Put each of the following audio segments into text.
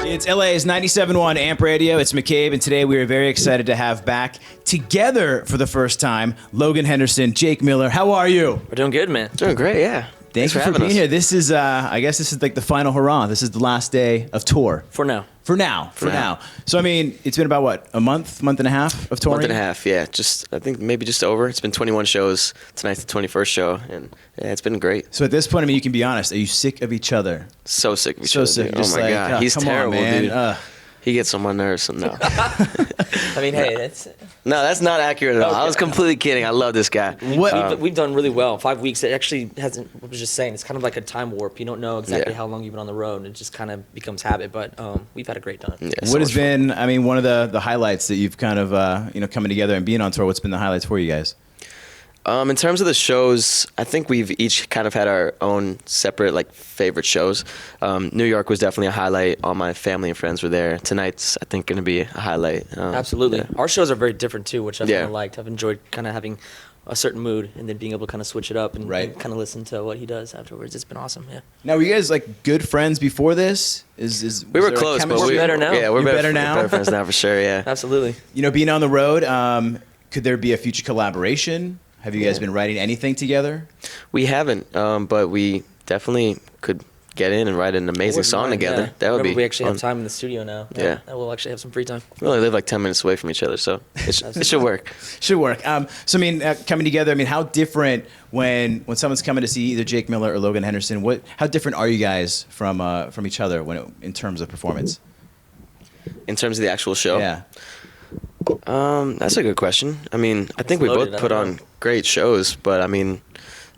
It's LA's 97.1 Amp Radio. It's McCabe, and today we are very excited to have back together for the first time Logan Henderson, Jake Miller. How are you? We're doing good, man. Doing great, yeah. Thanks for being here. This is, I guess this is like the final hurrah. This is the last day of tour. For now. For now. So, I mean, it's been about, what, a month and a half of touring? Month and a half, yeah. I think maybe just over. It's been 21 shows. Tonight's the 21st show, and yeah, it's been great. So at this point, I mean, you can be honest. Are you sick of each other? So sick of each other. So sick. Oh, my God. He's terrible, dude. He gets on my nerves. No. I mean, hey, that's... No, that's not accurate at all. Okay. I was completely kidding. I love this guy. We've done really well. 5 weeks. It actually hasn't... I was just saying, it's kind of like a time warp. You don't know exactly how long you've been on the road, and it just kind of becomes habit. But we've had a great time. Yeah, what has been, I mean, one of the highlights that you've kind of, coming together and being on tour, what's been the highlights for you guys? In terms of the shows, I think we've each kind of had our own separate, favorite shows. New York was definitely a highlight. All my family and friends were there. Tonight's, I think, going to be a highlight. Absolutely. Yeah. Our shows are very different, too, which I've kind of liked. I've enjoyed kind of having a certain mood and then being able to kind of switch it up and kind of listen to what he does afterwards. It's been awesome, yeah. Now, were you guys, good friends before this? We were close, but we're better now. Yeah, we're better now? We're better friends now, for sure, yeah. Absolutely. Being on the road, could there be a future collaboration? Have you guys been writing anything together? We haven't, but we definitely could get in and write an amazing song together. Yeah. That would be we actually fun. have time in the studio now. Yeah. We'll actually have some free time. We only live 10 minutes away from each other, so it should work. Should work. So, I mean, coming together, I mean, how different when someone's coming to see either Jake Miller or Logan Henderson, how different are you guys from each other in terms of performance? In terms of the actual show? Yeah. That's a good question. I mean, I think we both put on great shows, but I mean,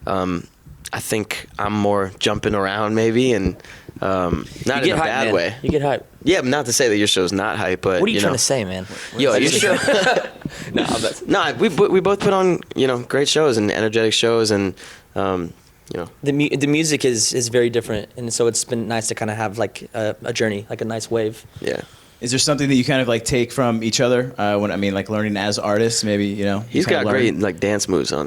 I think I'm more jumping around maybe, and not in a bad way. You get hype. Yeah, but not to say that your show's not hype, but what are you trying to say, man? Yo, your show. No, we both put on great shows and energetic shows, and the music is very different, and so it's been nice to kind of have a journey, a nice wave. Yeah. Is there something that you kind of take from each other? Learning as artists, maybe He's got great dance moves on,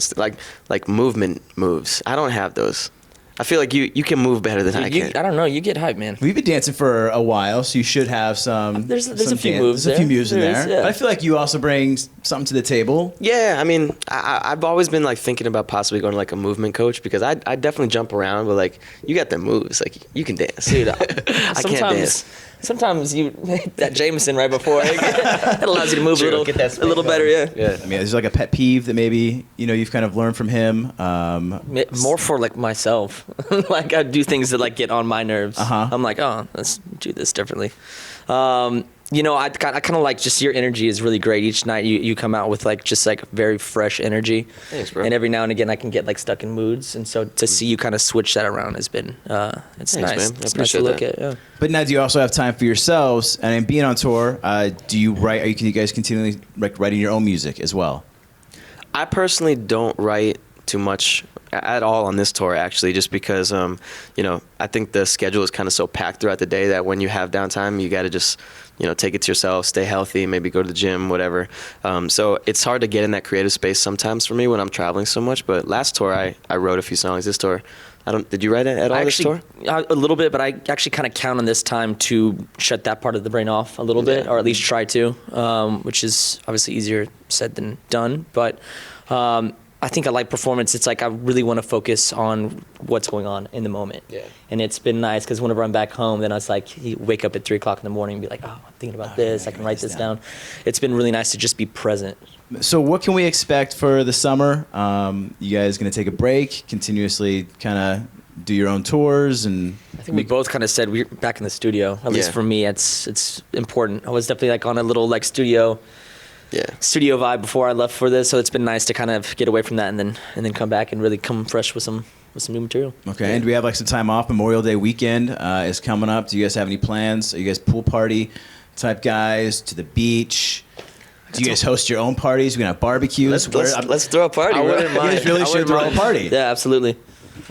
like movement moves. I don't have those. I feel like you can move better than I can. I don't know. You get hype, man. We've been dancing for a while, so you should have some. There's a few moves. There's a few moves in there. Yeah. But I feel like you also bring something to the table. Yeah, I mean, I've always been thinking about possibly going to a movement coach, because I definitely jump around, but you got the moves, you can dance. Dude, I can't dance. Sometimes you that Jameson right before it allows you to move a little better, yeah. Yeah. I mean, there's a pet peeve that maybe you've kind of learned from him. More for myself, I do things that get on my nerves. I'm let's do this differently. I kind of just your energy is really great. Each night you come out with very fresh energy. Thanks, bro. And every now and again I can get stuck in moods, and so to see you kind of switch that around has been it's Thanks, nice. Man. It's nice to look at. Yeah. But now, do you also have time for yourselves? And being on tour, do you write? Are you guys continually writing your own music as well? I personally don't write too much at all on this tour, actually, just because I think the schedule is kind of so packed throughout the day that when you have downtime, you got to just take it to yourself, stay healthy, maybe go to the gym, whatever. So it's hard to get in that creative space sometimes for me when I'm traveling so much. But last tour, I wrote a few songs. This tour, did you write it at all this tour? A little bit, but I actually kind of count on this time to shut that part of the brain off a little bit, or at least try to, which is obviously easier said than done. But I think I like performance. It's I really want to focus on what's going on in the moment. Yeah. And it's been nice because whenever I'm back home, then I was you wake up at 3 o'clock in the morning and be I'm thinking about this. I can write this down. It's been really nice to just be present. So what can we expect for the summer? You guys going to take a break, continuously kind of do your own tours? And I think we both kind of said we're back in the studio. At least for me, it's important. I was definitely on a little studio vibe before I left for this, so it's been nice to kind of get away from that and then come back and really come fresh with some new material. Okay, and do we have some time off? Memorial Day weekend is coming up. Do you guys have any plans? Are you guys pool party type guys, to the beach? Do you guys host your own parties? We're gonna have barbecues. Let's throw a party. I wouldn't mind. You guys really should throw a party. Yeah, absolutely.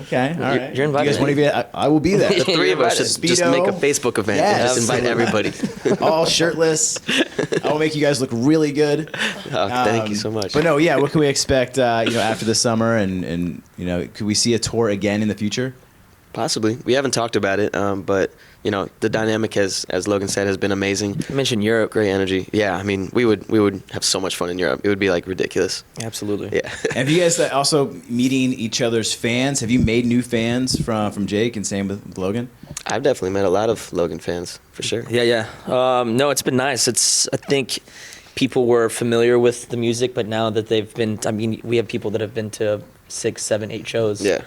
Okay, all right. You're invited. You guys want to be? I will be there. The three of us should just make a Facebook event and just invite everybody. All shirtless. I will make you guys look really good. Thank you so much. But no, yeah. What can we expect? After the summer, and could we see a tour again in the future? Possibly. We haven't talked about it, but you know, the dynamic has, as Logan said, has been amazing. You mentioned Europe. Great energy. Yeah, I mean, we would have so much fun in Europe. It would be like ridiculous. Absolutely. Yeah. Have you guys also meeting each other's fans? Have you made new fans from Jake, and same with Logan? I've definitely met a lot of Logan fans for sure. Yeah. No, it's been nice. I think people were familiar with the music, but now that they've been, I mean, we have people that have been to 6, 7, 8 shows. Yeah.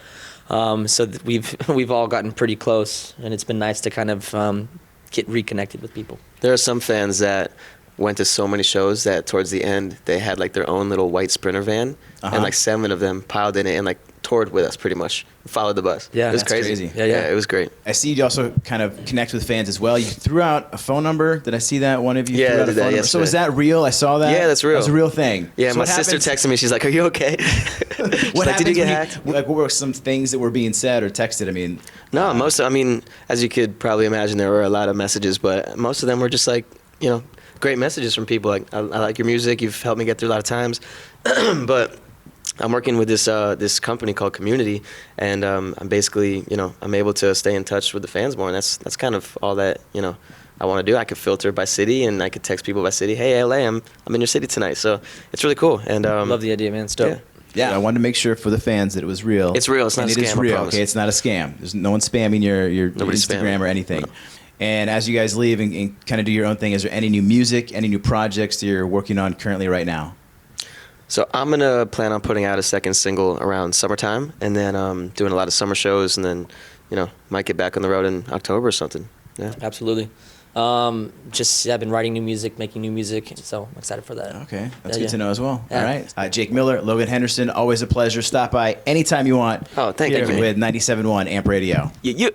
So we've all gotten pretty close, and it's been nice to kind of get reconnected with people. There are some fans that went to so many shows that towards the end they had like their own little white Sprinter van, and like 7 of them piled in it and like toured with us pretty much, followed the bus. Yeah, it was that's crazy. Yeah, it was great. I see you also kind of connect with fans as well. You threw out a phone number. Did I see that? One of you Yeah, threw I out a did that phone number. So yesterday. is that real? I saw that. Yeah, that's real. That's a real thing. Yeah, So my what sister happens- texted me. She's like, "Are you okay?" She's What like, "Did you get happens hacked?" when like, what were some things that were being said or texted? I mean, No, I mean, as you could probably imagine, there were a lot of messages, but most of them were just like, you know, great messages from people. Like, I like your music. You've helped me get through a lot of times. But I'm working with this company called Community, and I'm basically, you know, I'm able to stay in touch with the fans more, and that's kind of all that, you know, I want to do. I could filter by city, and I could text people by city. Hey, LA, I'm in your city tonight. So it's really cool. And Love the idea, man. It's dope. yeah, I wanted to make sure for the fans that it was real. It's real. It's not and a it is scam, I real. promise. Okay, it's not a scam. There's no one spamming your Nobody's Instagram spamming. or anything. No. And as you guys leave and kind of do your own thing, is there any new music, any new projects that you're working on currently right now? So I'm gonna plan on putting out a second single around summertime, and then doing a lot of summer shows, and then, you know, might get back on the road in October or something. Yeah. Absolutely. I've been writing new music, making new music, so I'm excited for that. Okay, that's Yeah, good to know as well. Yeah. All right. Jake Miller, Logan Henderson, always a pleasure. Stop by anytime you want. Oh, thank here you. with 97.1 Amp Radio. You.